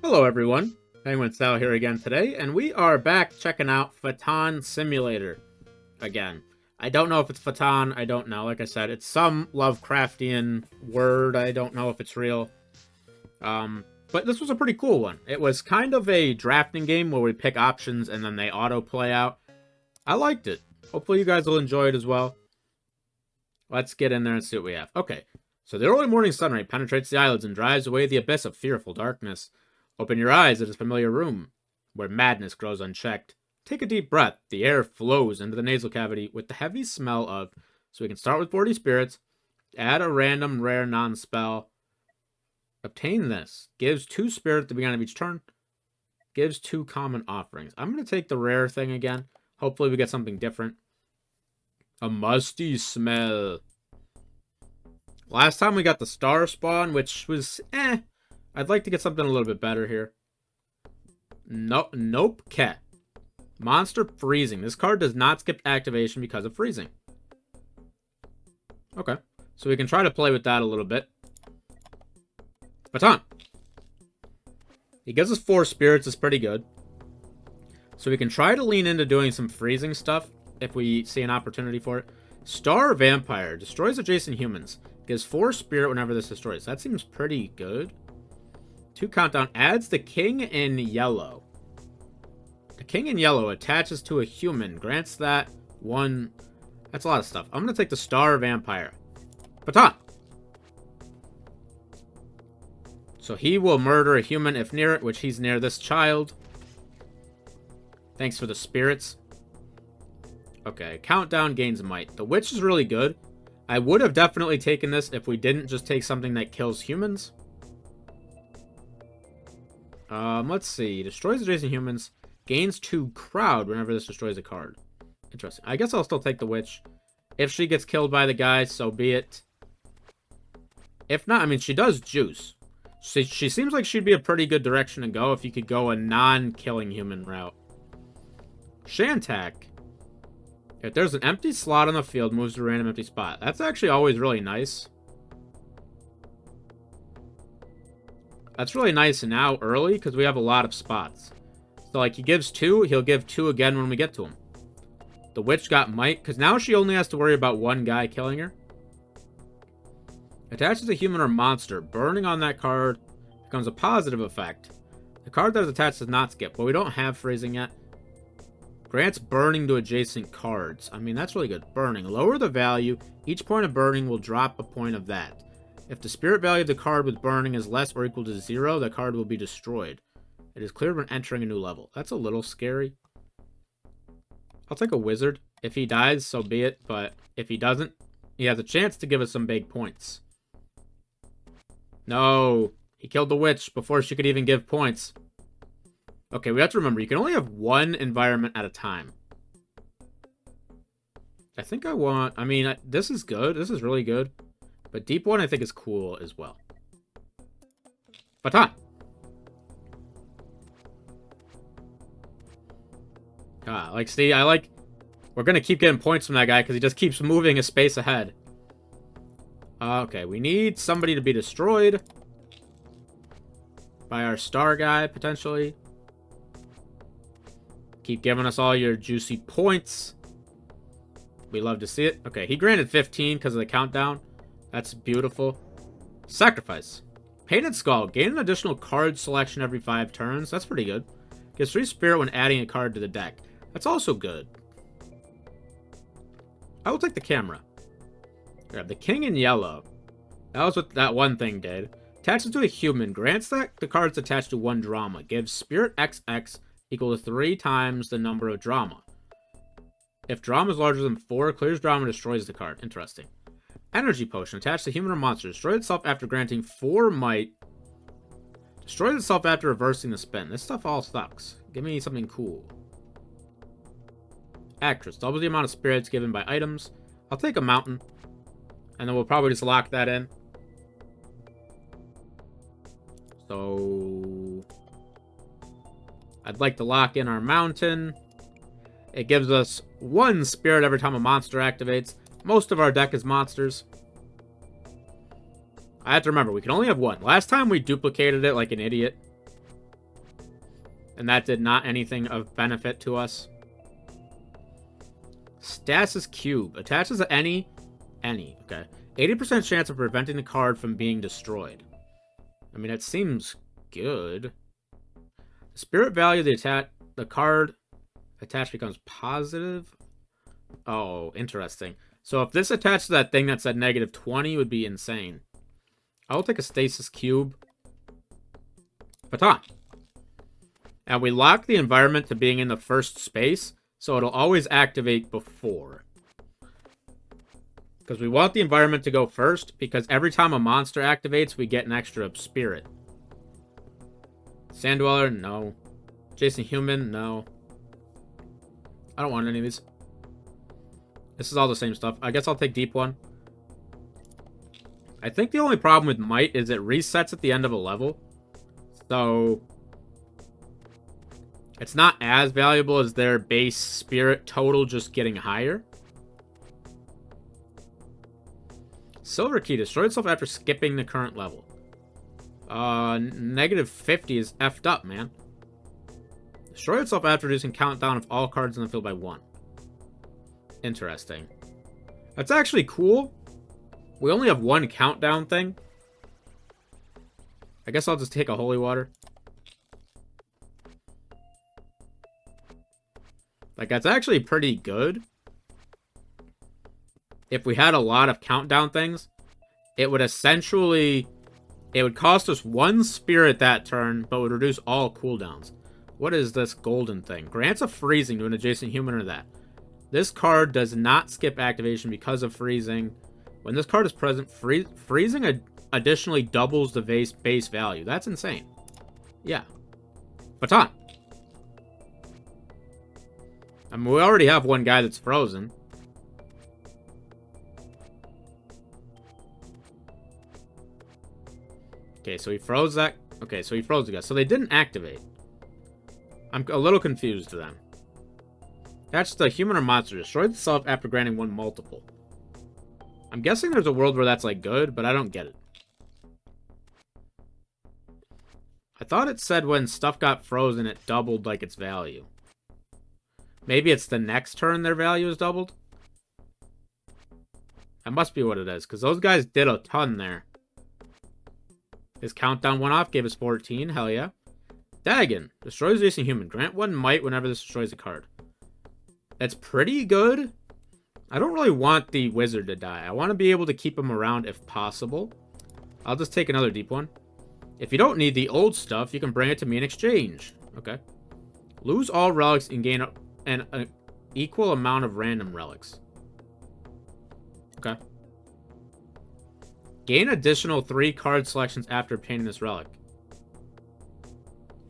Hello everyone, PenguinSal here again today, and we are back checking out Fhtagn Simulator again. I don't know if it's Fhtagn, I don't know. Like I said, it's some Lovecraftian word, I don't know if it's real. But this was a pretty cool one. It was kind of a drafting game where we pick options and then they auto-play out. I liked it. Hopefully you guys will enjoy it as well. Let's get in there and see what we have. Okay, so the early morning sunlight penetrates the eyelids and drives away the abyss of fearful darkness. Open your eyes at a familiar room, where madness grows unchecked. Take a deep breath. The air flows into the nasal cavity with the heavy smell of... So we can start with 40 spirits, add a random rare non-spell. Obtain this. Gives 2 spirit at the beginning of each turn. Gives 2 common offerings. I'm going to take the rare thing again. Hopefully we get something different. A musty smell. Last time we got the star spawn, which was I'd like to get something a little bit better here. Nope, cat. Monster freezing. This card does not skip activation because of freezing. Okay, so we can try to play with that a little bit. Baton. He gives us 4 spirits, is pretty good. So we can try to lean into doing some freezing stuff if we see an opportunity for it. Star Vampire. Destroys adjacent humans. Gives 4 spirit whenever this destroys. That seems pretty good. 2 countdown. Adds the king in yellow. The king in yellow attaches to a human. Grants that 1... That's a lot of stuff. I'm going to take the Star Vampire. Baton. So he will murder a human if near it, which he's near this child. Thanks for the spirits. Okay, countdown gains might. The witch is really good. I would have definitely taken this if we didn't just take something that kills humans. Let's see. Destroys adjacent humans. Gains 2 crowd whenever this destroys a card. Interesting. I guess I'll still take the witch. If she gets killed by the guy, so be it. If not, I mean, she does juice. She seems like she'd be a pretty good direction to go if you could go a non-killing human route. Shantak. If there's an empty slot on the field, moves to a random empty spot. That's actually always really nice. That's really nice now early because we have a lot of spots. So like he gives 2, he'll give 2 again when we get to him. The witch got might because now she only has to worry about 1 guy killing her. Attaches a human or monster. Burning on that card becomes a positive effect. The card that is attached does not skip, but we don't have freezing yet. Grants burning to adjacent cards. I mean, that's really good. Burning. Lower the value. Each point of burning will drop a point of that. If the spirit value of the card with burning is less or equal to 0, the card will be destroyed. It is cleared when entering a new level. That's a little scary. I'll take a wizard. If he dies, so be it. But if he doesn't, he has a chance to give us some big points. No. He killed the witch before she could even give points. Okay, we have to remember, you can only have 1 environment at a time. I think I want... I mean, this is good. This is really good. But Deep One, I think, is cool as well. Baton. Like, see, I like... We're going to keep getting points from that guy because he just keeps moving a space ahead. Okay, we need somebody to be destroyed. By our star guy, potentially. Keep giving us all your juicy points. We love to see it. Okay, he granted 15 because of the countdown. That's beautiful. Sacrifice. Painted Skull. Gain an additional card selection every 5 turns. That's pretty good. Gives 3 spirit when adding a card to the deck. That's also good. I will take the camera. Grab the king in yellow. That was what that one thing did. Attaches to a human. Grants that the card's attached to 1 drama. Gives spirit XX equal to 3 times the number of drama. If drama is larger than 4, clears drama and destroys the card. Interesting. Energy Potion. Attached to human or monster. Destroys itself after granting 4 might. Destroys itself after reversing the spin. This stuff all sucks. Give me something cool. Actress. Doubles the amount of spirits given by items. I'll take a mountain. And then we'll probably just lock that in. So... I'd like to lock in our mountain. It gives us 1 spirit every time a monster activates. Most of our deck is monsters. I have to remember, we can only have 1. Last time we duplicated it like an idiot. And that did not anything of benefit to us. Stasis Cube. Attaches to any, okay. 80% chance of preventing the card from being destroyed. I mean, it seems good. The spirit value of the card attached becomes positive. Oh, interesting. So if this attached to that thing that's at -20, would be insane. I'll take a Stasis Cube. Phtagn. And we lock the environment to being in the first space, so it'll always activate before. Because we want the environment to go first, because every time a monster activates, we get an extra spirit. Sand Dweller, no. Jason Human, no. I don't want any of these. This is all the same stuff. I guess I'll take Deep One. I think the only problem with Might is it resets at the end of a level. So it's not as valuable as their base spirit total just getting higher. Silver Key, destroy itself after skipping the current level. -50 is effed up, man. Destroy itself after reducing countdown of all cards in the field by 1. Interesting. That's actually cool. We only have one countdown thing. I guess I'll just take a Holy Water. Like, that's actually pretty good. If we had a lot of countdown things, it would essentially... It would cost us 1 spirit that turn, but would reduce all cooldowns. What is this golden thing? Grants a freezing to an adjacent human or that. This card does not skip activation because of freezing. When this card is present, freezing additionally doubles the base value. That's insane. Yeah. Phtagn. I mean, we already have one guy that's frozen. Okay, so he froze that. Okay, so he froze the guy. So they didn't activate. I'm a little confused then. That's the human or monster. Destroy itself after granting 1 multiple. I'm guessing there's a world where that's like good, but I don't get it. I thought it said when stuff got frozen, it doubled like its value. Maybe it's the next turn their value is doubled? That must be what it is, because those guys did a ton there. His countdown went off, gave us 14. Hell yeah. Fhtagn. Destroys adjacent human. Grant 1 might whenever this destroys a card. That's pretty good. I don't really want the wizard to die. I want to be able to keep him around if possible. I'll just take another deep one. If you don't need the old stuff, you can bring it to me in exchange. Okay. Lose all relics and gain an equal amount of random relics. Okay. Gain additional 3 card selections after obtaining this relic.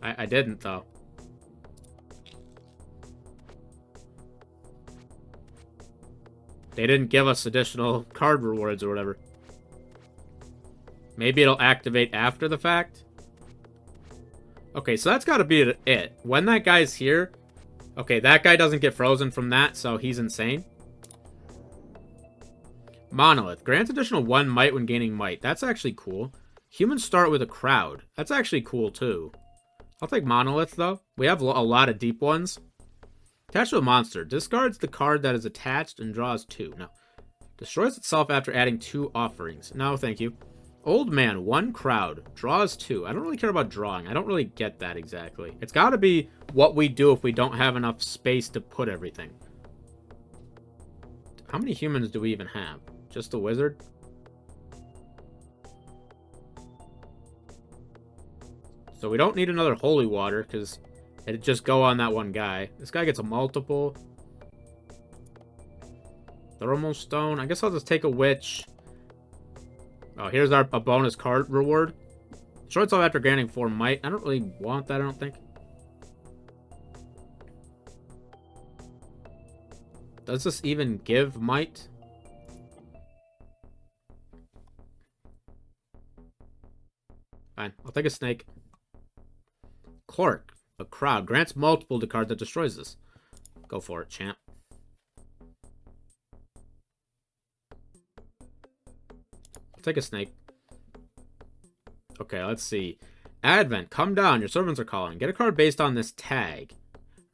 I didn't, though. They didn't give us additional card rewards or whatever. Maybe it'll activate after the fact? Okay, so that's gotta be it. When that guy's here... Okay, that guy doesn't get frozen from that, so he's insane. Monolith. Grants additional 1 might when gaining might. That's actually cool. Humans start with a crowd. That's actually cool, too. I'll take Monolith, though. We have a lot of deep ones. Attached to a monster. Discards the card that is attached and draws 2. No. Destroys itself after adding 2 offerings. No, thank you. Old Man. 1 crowd. Draws 2. I don't really care about drawing. I don't really get that exactly. It's got to be what we do if we don't have enough space to put everything. How many humans do we even have? Just the wizard? So we don't need another holy water, because it'd just go on that one guy. This guy gets a multiple. Thermal stone. I guess I'll just take a witch. Oh, here's a bonus card reward. Destroy itself after granting 4 might. I don't really want that, I don't think. Does this even give might? Fine, I'll take a snake. Clerk, a crowd. Grants multiple to card that destroys this. Go for it, champ. I'll take a snake. Okay, let's see. Advent, come down. Your servants are calling. Get a card based on this tag.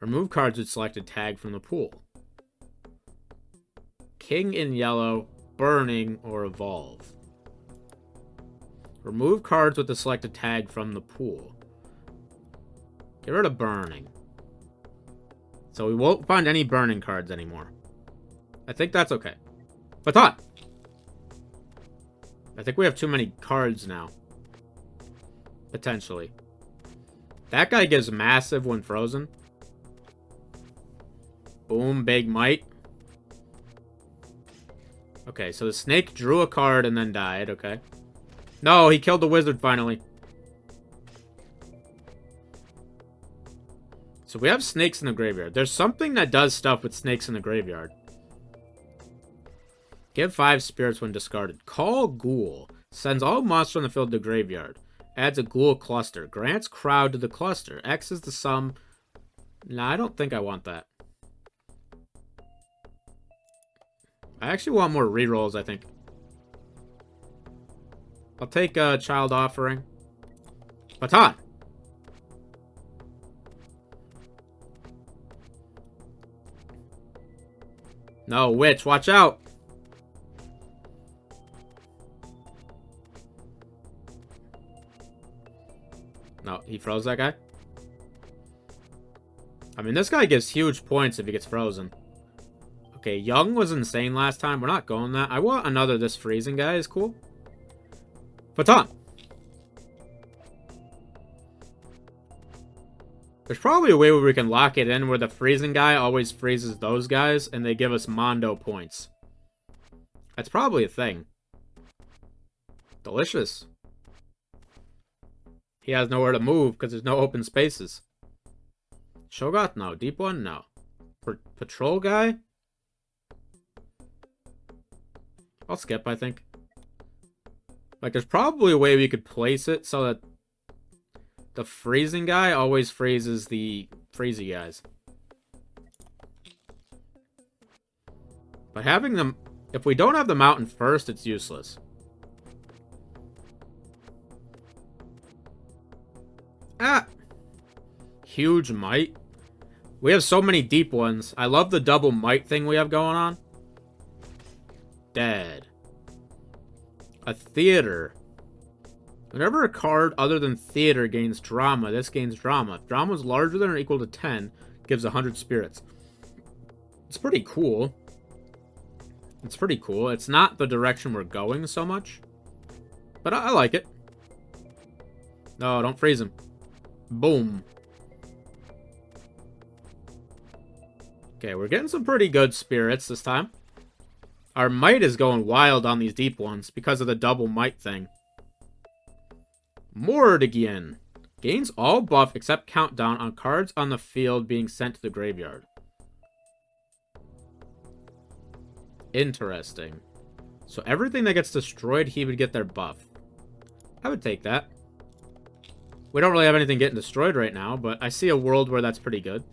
Remove cards with selected tag from the pool. King in yellow, burning, or evolve. Remove cards with the selected tag from the pool. Get rid of burning. So we won't find any burning cards anymore. I think that's okay. Fhtagn! I think we have too many cards now. Potentially. That guy gives massive when frozen. Boom, big might. Okay, so the snake drew a card and then died, okay. No, he killed the wizard finally. So we have snakes in the graveyard. There's something that does stuff with snakes in the graveyard. Give 5 spirits when discarded. Call Ghoul. Sends all monsters on the field to the graveyard. Adds a ghoul cluster. Grants crowd to the cluster. X is the sum. Nah, I don't think I want that. I actually want more rerolls, I think. I'll take a Child Offering. Fhtagn! No, Witch, watch out! No, he froze that guy? I mean, this guy gives huge points if he gets frozen. Okay, Young was insane last time. We're not going that. I want another this freezing guy is cool. Fhtagn! There's probably a way where we can lock it in where the freezing guy always freezes those guys and they give us Mondo points. That's probably a thing. Delicious. He has nowhere to move because there's no open spaces. Shogot? No. Deep one? No. Patrol guy? I'll skip, I think. Like, there's probably a way we could place it so that the freezing guy always freezes the freezy guys. But having them... If we don't have the mountain first, it's useless. Ah! Huge might. We have so many deep ones. I love the double might thing we have going on. Dead. A theater. Whenever a card other than theater gains drama, this gains drama. If drama is larger than or equal to 10, gives 100 spirits. It's pretty cool. It's pretty cool. It's not the direction we're going so much. But I like it. No, don't freeze him. Boom. Okay, we're getting some pretty good spirits this time. Our might is going wild on these deep ones because of the double might thing. Mordigian. Gains all buff except countdown on cards on the field being sent to the graveyard. Interesting. So everything that gets destroyed, he would get their buff. I would take that. We don't really have anything getting destroyed right now, but I see a world where that's pretty good.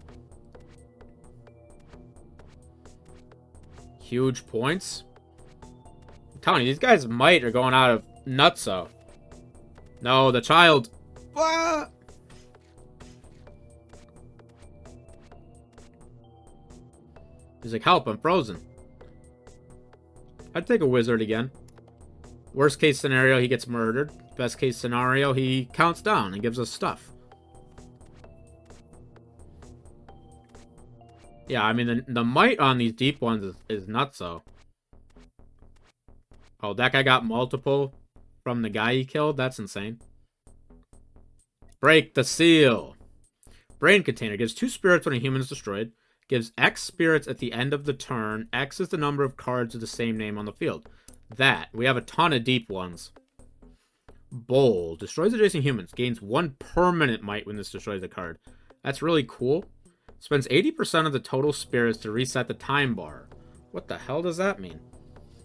Huge points. I'm telling you, these guys' might are going out of nutso. No, the child. Ah! He's like, help, I'm frozen. I'd take a wizard again. Worst case scenario, he gets murdered. Best case scenario, he counts down and gives us stuff. Yeah, I mean, the might on these deep ones is nutso. Oh, that guy got multiple from the guy he killed? That's insane. Break the seal. Brain container. Gives 2 spirits when a human is destroyed. Gives X spirits at the end of the turn. X is the number of cards with the same name on the field. That. We have a ton of deep ones. Bowl. Destroys adjacent humans. Gains 1 permanent might when this destroys a card. That's really cool. Spends 80% of the total spirits to reset the time bar. What the hell does that mean?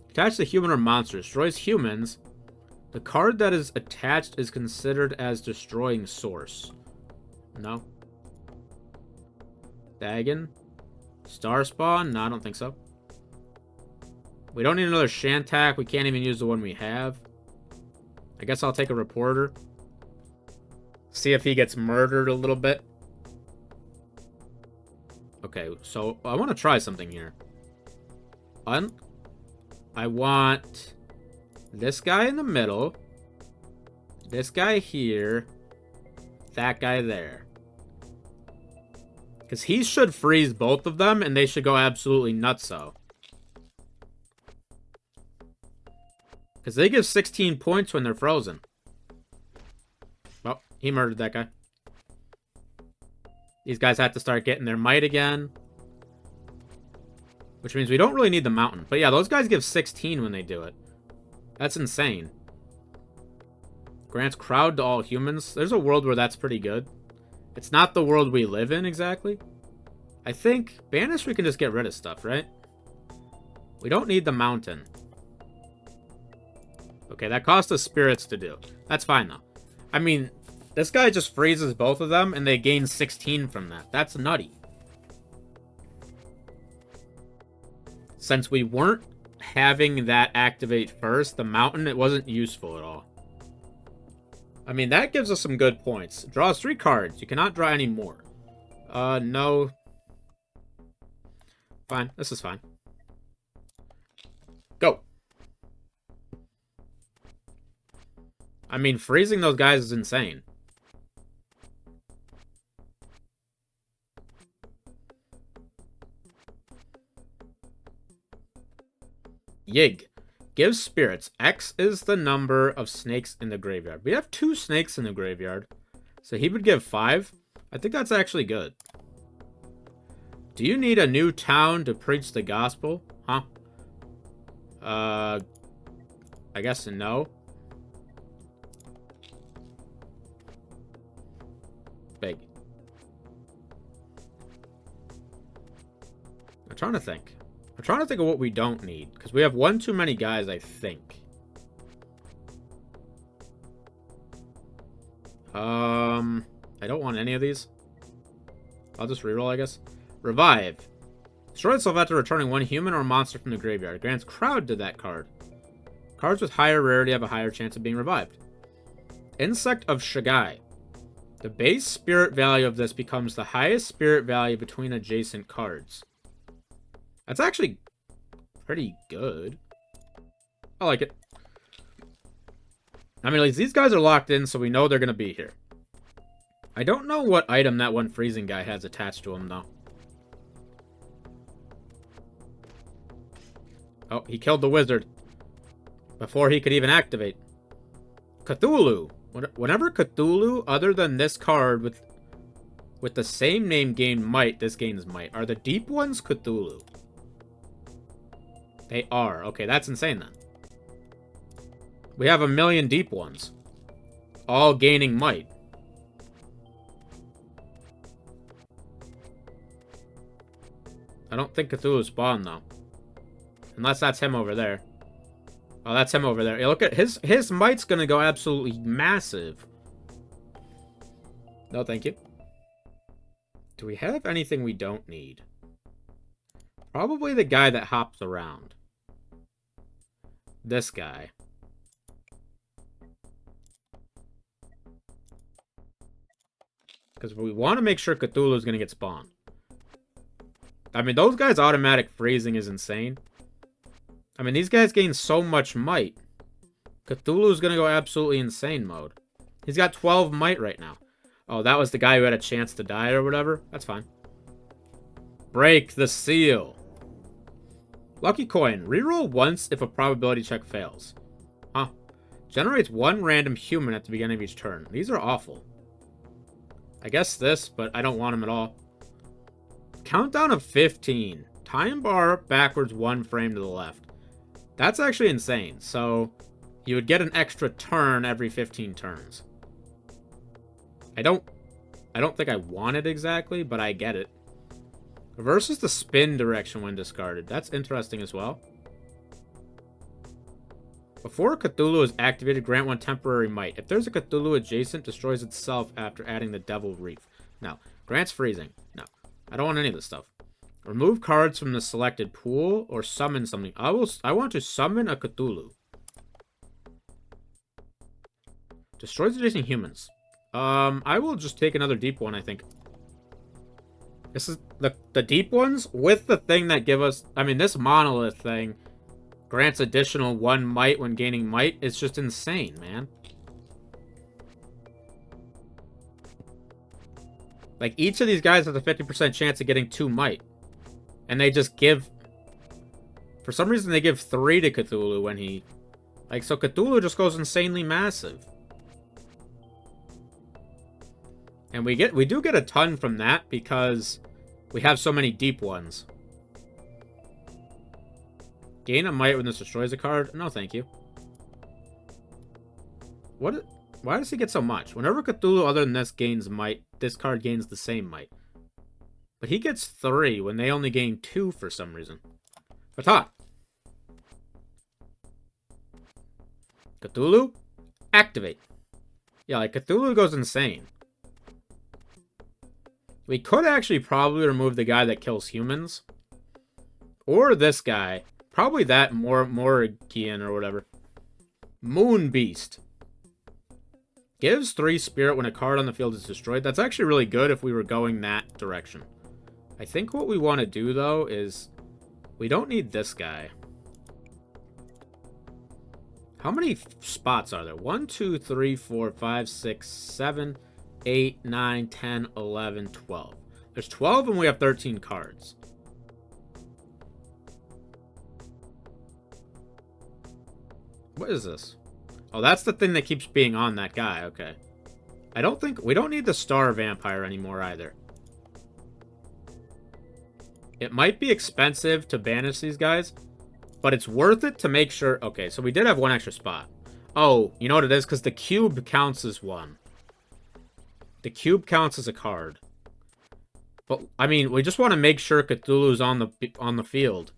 Attached to human or monster. Destroys humans. The card that is attached is considered as destroying source. No. Fhtagn. Star Spawn? No, I don't think so. We don't need another Shantak. We can't even use the one we have. I guess I'll take a Reporter. See if he gets murdered a little bit. Okay, so I want to try something here. I want this guy in the middle, this guy here, that guy there. Because he should freeze both of them, and they should go absolutely nutso. Because they give 16 points when they're frozen. Oh, he murdered that guy. These guys have to start getting their might again. Which means we don't really need the mountain. But yeah, those guys give 16 when they do it. That's insane. Grants crowd to all humans. There's a world where that's pretty good. It's not the world we live in, exactly. I think banish we can just get rid of stuff, right? We don't need the mountain. Okay, that cost us spirits to do. That's fine, though. I mean, this guy just freezes both of them, and they gain 16 from that. That's nutty. Since we weren't having that activate first, the mountain, it wasn't useful at all. I mean, that gives us some good points. Draws 3 cards. You cannot draw any more. No. Fine. This is fine. Go. I mean, freezing those guys is insane. Yig. Gives spirits. X is the number of snakes in the graveyard. We have 2 snakes in the graveyard. So he would give 5. I think that's actually good. Do you need a new town to preach the gospel? Huh? I guess no. Big. I'm trying to think. I'm trying to think of what we don't need. Because we have one too many guys, I think. I don't want any of these. I'll just reroll, I guess. Revive. Destroy itself after returning 1 human or monster from the graveyard. Grants crowd to that card. Cards with higher rarity have a higher chance of being revived. Insect of Fhtagn. The base spirit value of this becomes the highest spirit value between adjacent cards. That's actually pretty good. I like it. I mean, at least these guys are locked in, so we know they're going to be here. I don't know what item that one freezing guy has attached to him, though. Oh, he killed the wizard before he could even activate. Cthulhu. Whenever Cthulhu, other than this card with the same name gain might, this gains might. Are the deep ones Cthulhu? They are. Okay, that's insane then. We have 1,000,000 deep ones. All gaining might. I don't think Cthulhu spawned, though. Unless that's him over there. Oh, that's him over there. Yeah, look at his might's gonna go absolutely massive. No, thank you. Do we have anything we don't need? Probably the guy that hops around. This guy. Because we want to make sure Cthulhu's going to get spawned. I mean, those guys' automatic freezing is insane. I mean, these guys gain so much might. Cthulhu's going to go absolutely insane mode. He's got 12 might right now. Oh, that was the guy who had a chance to die or whatever? That's fine. Break the seal. Lucky coin. Reroll once if a probability check fails. Huh. Generates 1 random human at the beginning of each turn. These are awful. I guess this, but I don't want them at all. Countdown of 15. Time bar backwards 1 frame to the left. That's actually insane. So, you would get an extra turn every 15 turns. I don't think I want it exactly, but I get it. Reverses the spin direction when discarded. That's interesting as well. Before Cthulhu is activated, grant 1 temporary might. If there's a Cthulhu adjacent, destroys itself after adding the Devil Reef. No. Grants freezing. No. I don't want any of this stuff. Remove cards from the selected pool or summon something. I want to summon a Cthulhu. Destroys adjacent humans. I will just take another deep one, I think. This is the deep ones with the thing that give us... I mean, this monolith thing grants additional 1 might when gaining might. It's just insane, man. Like, each of these guys has a 50% chance of getting 2 might. And they just give... For some reason, they give 3 to Cthulhu when he... Like, so Cthulhu just goes insanely massive. And we do get a ton from that because we have so many deep ones. Gain a might when this destroys a card? No, thank you. What? Why does he get so much? Whenever Cthulhu other than this gains might, this card gains the same might. But he gets 3 when they only gain 2 for some reason. Fhtagn. Cthulhu? Activate. Yeah, like Cthulhu goes insane. We could actually probably remove the guy that kills humans. Or this guy. Probably that Morgian or whatever. Moon Beast. Gives 3 spirit when a card on the field is destroyed. That's actually really good if we were going that direction. I think what we want to do, though, is... We don't need this guy. How many spots are there? 1, 2, 3, 4, 5, 6, 7, 8, 9, 10, 11, 12. There's 12 and we have 13 cards. What is this? Oh, that's the thing that keeps being on that guy. Okay. We don't need the Star Vampire anymore either. It might be expensive to banish these guys, but it's worth it to make sure... Okay, so we did have 1 extra spot. Oh, you know what it is? Because the cube counts as 1. The cube counts as a card. But, I mean, we just want to make sure Cthulhu's on the field.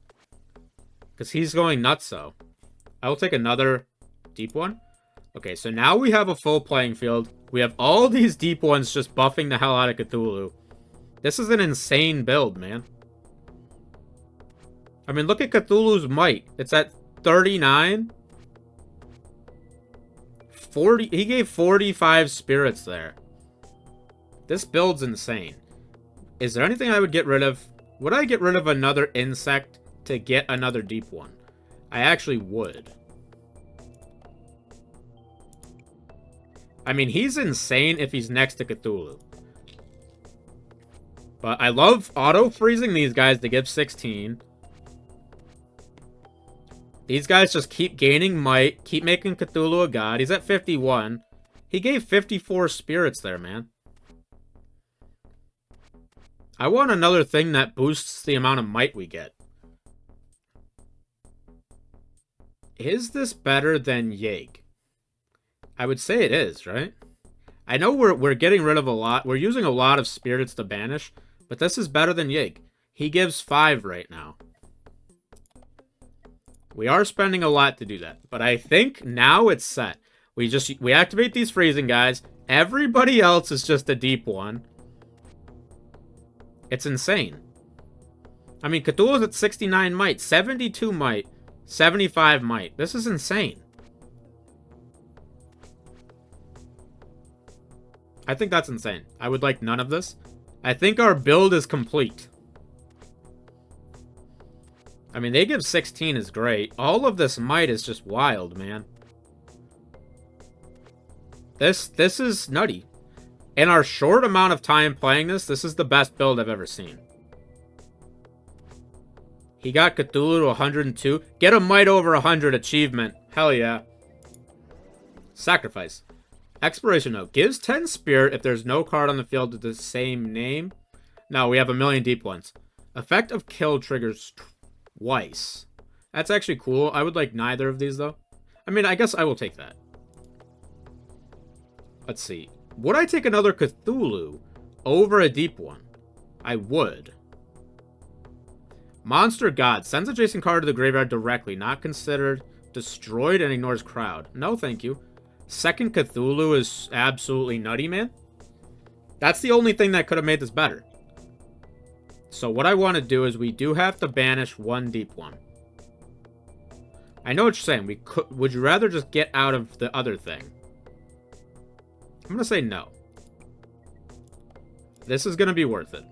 Because he's going nuts, so. I will take another deep one. Okay, so now we have a full playing field. We have all these deep ones just buffing the hell out of Cthulhu. This is an insane build, man. I mean, look at Cthulhu's might. It's at 39. 40. He gave 45 spirits there. This build's insane. Is there anything I would get rid of? Would I get rid of another insect to get another deep one? I actually would. I mean, he's insane if he's next to Cthulhu. But I love auto-freezing these guys to give 16. These guys just keep gaining might, keep making Cthulhu a god. He's at 51. He gave 54 spirits there, man. I want another thing that boosts the amount of might we get. Is this better than Yeg? I would say it is, right? I know we're getting rid of a lot. We're using a lot of spirits to banish, but this is better than Yeg. He gives 5 right now. We are spending a lot to do that, but I think now it's set. We activate these freezing guys. Everybody else is just a deep one. It's insane. I mean, Cthulhu's at 69 might, 72 might, 75 might. This is insane. I think that's insane. I would like none of this. I think our build is complete. I mean, they give 16 is great. All of this might is just wild, man. This is nutty. In our short amount of time playing this is the best build I've ever seen. He got Cthulhu to 102. Get a might over 100 achievement. Hell yeah. Sacrifice. Expiration note. Gives 10 spirit if there's no card on the field with the same name. No, we have a million deep ones. Effect of kill triggers twice. That's actually cool. I would like neither of these, though. I mean, I guess I will take that. Let's see. Would I take another Cthulhu over a deep one? I would. Monster God. Sends adjacent card to the graveyard directly. Not considered. Destroyed and ignores crowd. No, thank you. Second Cthulhu is absolutely nutty, man. That's the only thing that could have made this better. So what I want to do is we do have to banish 1 deep one. I know what you're saying. Would you rather just get out of the other thing? I'm going to say no. This is going to be worth it.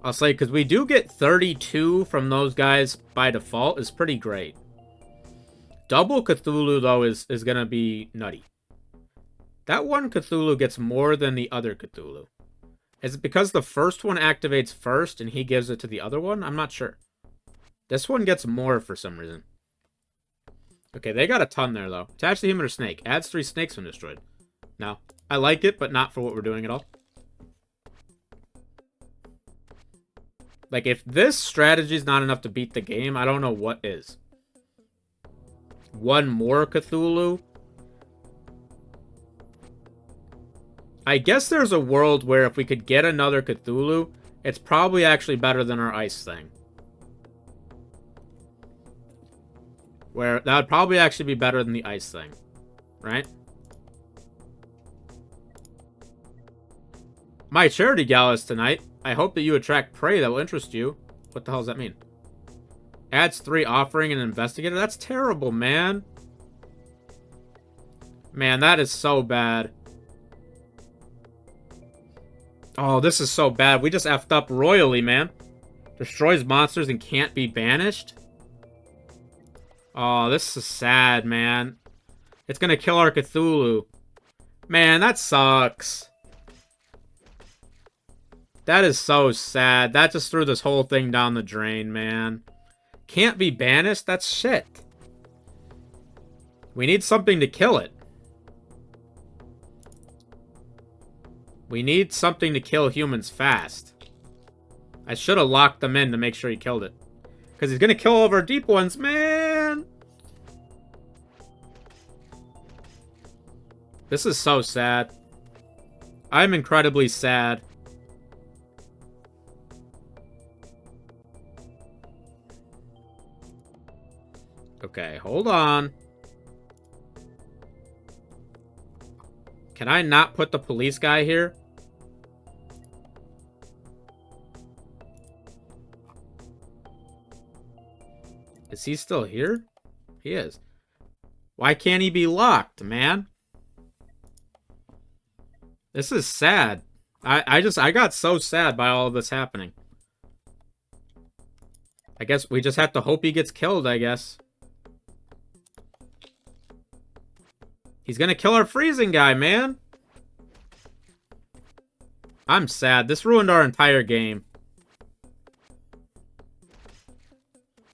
I'll say, because we do get 32 from those guys by default is pretty great. Double Cthulhu, though, is going to be nutty. That one Cthulhu gets more than the other Cthulhu. Is it because the first one activates first and he gives it to the other one? I'm not sure. This one gets more for some reason. Okay, they got a ton there, though. Attach the human or snake. Adds 3 snakes when destroyed. No. I like it, but not for what we're doing at all. Like, if this strategy is not enough to beat the game, I don't know what is. One more Cthulhu? I guess there's a world where if we could get another Cthulhu, it's probably actually better than our ice thing. Where that would probably actually be better than the ice thing. Right? My charity gala is tonight. I hope that you attract prey that will interest you. What the hell does that mean? Adds 3 offering and investigator. That's terrible, man. Man, that is so bad. Oh, this is so bad. We just effed up royally, man. Destroys monsters and can't be banished. Oh, this is sad, man. It's gonna kill our Cthulhu. Man, that sucks. That is so sad. That just threw this whole thing down the drain, man. Can't be banished? That's shit. We need something to kill it. We need something to kill humans fast. I should have locked them in to make sure he killed it. Because he's going to kill all of our deep ones, man. This is so sad. I'm incredibly sad. Okay, hold on. Can I not put the police guy here? Is he still here? He is. Why can't he be locked, man? This is sad. I got so sad by all of this happening. I guess we just have to hope he gets killed, I guess. He's gonna kill our freezing guy, man. I'm sad. This ruined our entire game.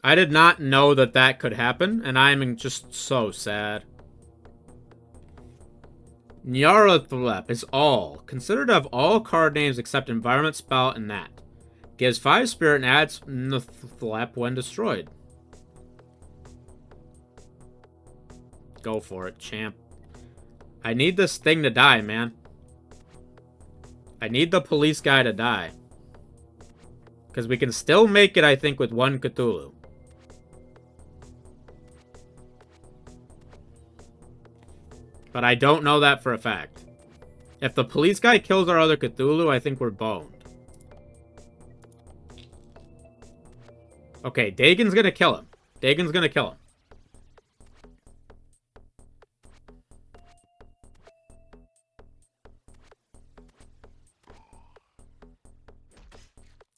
I did not know that that could happen, and I'm just so sad. Nyarlathotep is all. Considered to have all card names except environment, spell, and that. Gives 5 spirit and adds Nyarlathotep when destroyed. Go for it, champ. I need this thing to die, man. I need the police guy to die. Because we can still make it, I think, with 1 Cthulhu. But I don't know that for a fact. If the police guy kills our other Cthulhu, I think we're boned. Okay, Dagon's gonna kill him. Dagon's gonna kill him.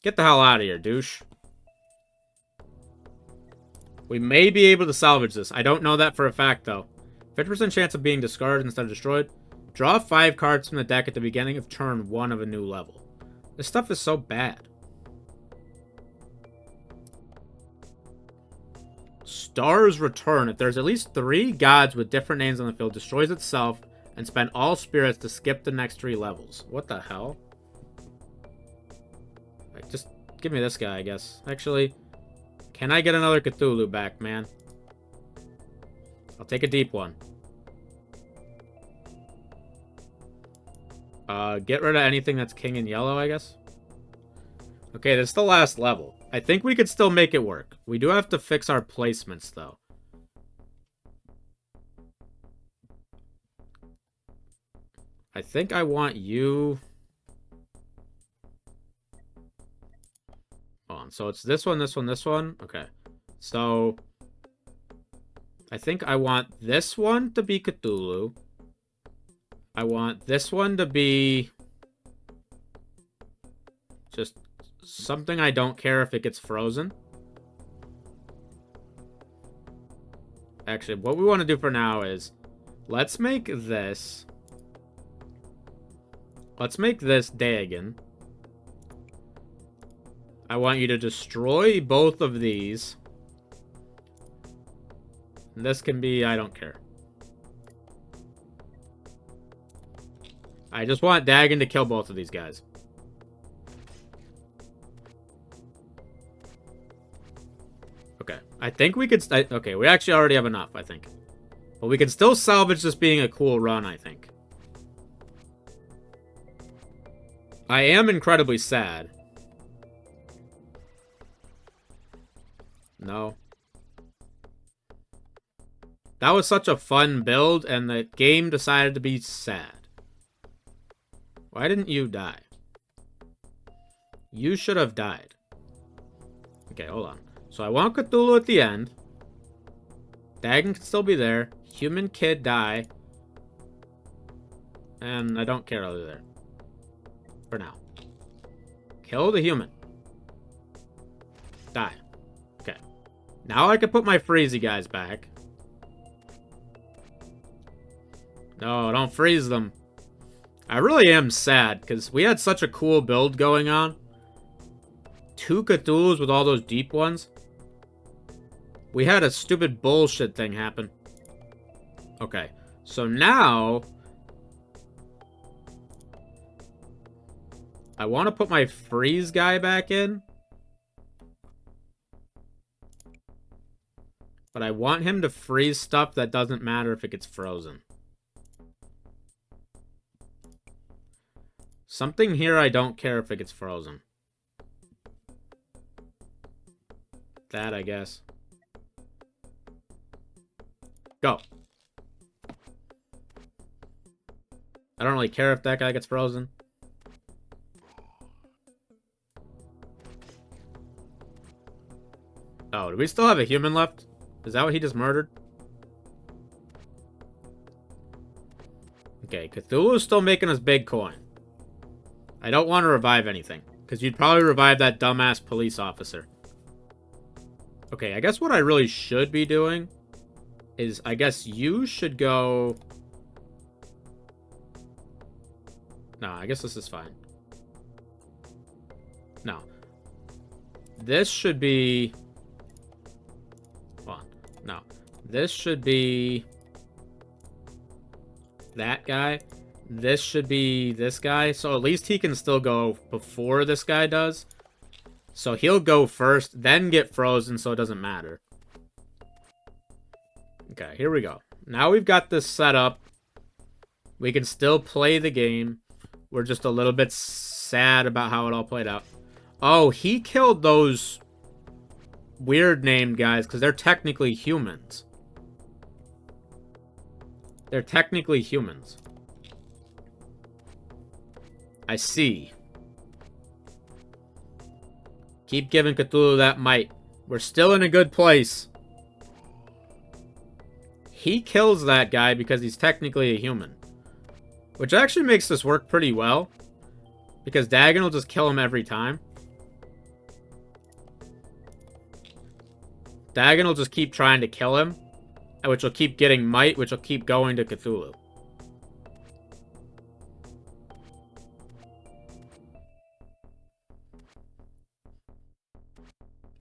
Get the hell out of here, douche. We may be able to salvage this. I don't know that for a fact, though. 50% chance of being discarded instead of destroyed. Draw 5 cards from the deck at the beginning of turn 1 of a new level. This stuff is so bad. Star's Return. If there's at least 3 gods with different names on the field, destroys itself and spend all spirits to skip the next 3 levels. What the hell? Like, just give me this guy, I guess. Actually, can I get another Cthulhu back, man? I'll take a deep one. Get rid of anything that's king in yellow, I guess. Okay, this is the last level. I think we could still make it work. We do have to fix our placements, though. I think I want you... Hold on, so it's this one, this one, this one. Okay. So... I think I want this one to be Cthulhu. I want this one to be Just something I don't care if it gets frozen. Actually, what we want to do for now is, let's make this. Let's make this Dagon. I want you to destroy both of these. And this can be, I don't care. I just want Dagon to kill both of these guys. Okay, I think we could... okay, we actually already have enough, I think. But we can still salvage this being a cool run, I think. I am incredibly sad. No. That was such a fun build, and the game decided to be sad. Why didn't you die? You should have died. Okay, hold on. So I want Cthulhu at the end. Dagon can still be there. Human kid die. And I don't care other there. For now. Kill the human. Die. Okay. Now I can put my freezy guys back. No, don't freeze them. I really am sad, because we had such a cool build going on. 2 Cthulhus with all those deep ones. We had a stupid bullshit thing happen. Okay, so now... I want to put my freeze guy back in. But I want him to freeze stuff that doesn't matter if it gets frozen. Something here I don't care if it gets frozen. That, I guess. Go. I don't really care if that guy gets frozen. Oh, do we still have a human left? Is that what he just murdered? Okay, Cthulhu's still making us big coin. I don't want to revive anything, because you'd probably revive that dumbass police officer. Okay, I guess what I really should be doing is, I guess you should go... No, I guess this is fine. No. This should be... Hold on. No. This should be... that guy. This should be this guy. So at least he can still go before this guy does. So he'll go first, then get frozen so it doesn't matter. Okay, here we go. Now we've got this set up. We can still play the game. We're just a little bit sad about how it all played out. Oh, he killed those weird named guys because they're technically humans. They're technically humans. I see. Keep giving Cthulhu that might. We're still in a good place. He kills that guy because he's technically a human. Which actually makes this work pretty well. Because Dagon will just kill him every time. Dagon will just keep trying to kill him. Which will keep getting might, which will keep going to Cthulhu.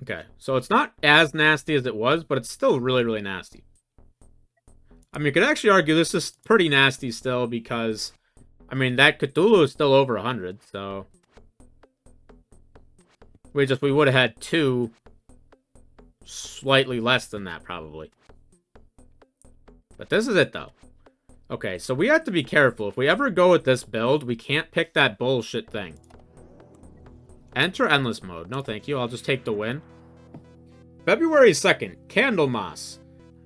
Okay, so it's not as nasty as it was, but it's still really, really nasty. I mean, you could actually argue this is pretty nasty still because, I mean, that Cthulhu is still over 100, so... we would have had 2 slightly less than that, probably. But this is it, though. Okay, so we have to be careful. If we ever go with this build, we can't pick that bullshit thing. Enter endless mode. No, thank you. I'll just take the win. February 2nd, Candlemas.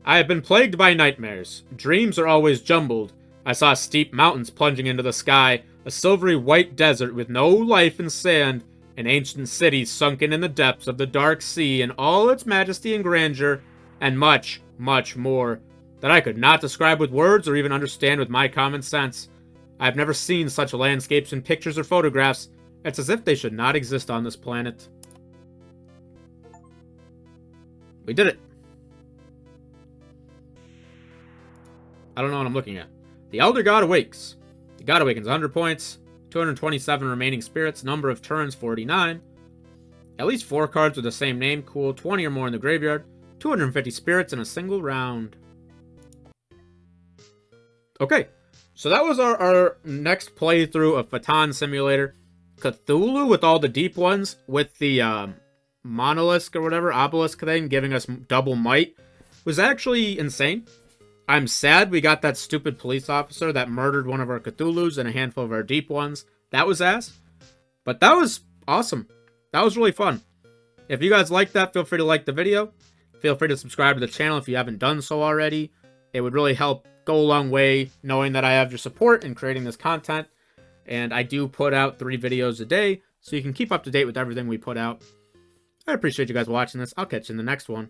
I have been plagued by nightmares. Dreams are always jumbled. I saw steep mountains plunging into the sky, a silvery white desert with no life and sand, an ancient city sunken in the depths of the dark sea in all its majesty and grandeur, and much, much more, that I could not describe with words or even understand with my common sense. I have never seen such landscapes in pictures or photographs, It's as if they should not exist on this planet. We did it. I don't know what I'm looking at. The Elder God awakes. The God awakens 100 points, 227 remaining spirits, number of turns 49. At least 4 cards with the same name, cool, 20 or more in the graveyard, 250 spirits in a single round. Okay, so that was our next playthrough of Fhtagn Simulator. Cthulhu with all the deep ones, with the monolith or whatever, obelisk thing, giving us double might, was actually insane. I'm sad we got that stupid police officer that murdered one of our Cthulhus and a handful of our deep ones. That was ass. But that was awesome. That was really fun. If you guys like that, feel free to like the video. Feel free to subscribe to the channel if you haven't done so already. It would really help go a long way knowing that I have your support in creating this content. And I do put out 3 videos a day, so you can keep up to date with everything we put out. I appreciate you guys watching this. I'll catch you in the next one.